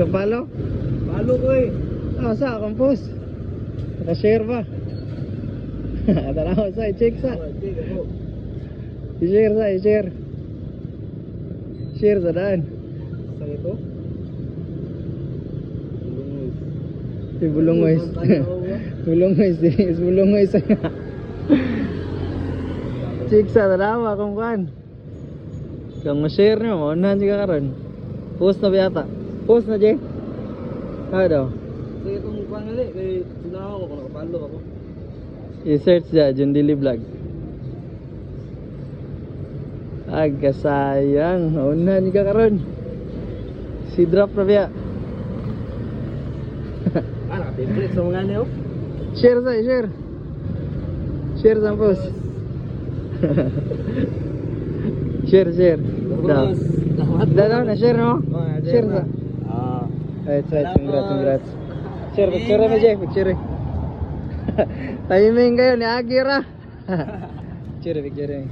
Kapalo? Palo ko eh. Ah, sa akong post. Naka-share ba? Tanaw sa, i-check sa. I-share sa, i-share. Share sa daan. Sa ito? Bulungoys. Bulungoys. Bulungoys. Check sa, tanaw akong kuhan. Kung ma-share nyo, maunahan siya karon. Post na ba yata? Post na, Jay? Ano daw? Sa itong pangali, kay sinaw ako kung nakapalo ako. I-search dyan, John Dilly Vlog. Aga sayang, maunahan siya karon. Si drop na ba? Naka-template sa mga niyo. Share sa, share. Share sa post. Share. Daw. Daw na share no? Share sa. Right, congrats. Share, picture mo Jeff, picture. Timing kayo ni Agira. Picture.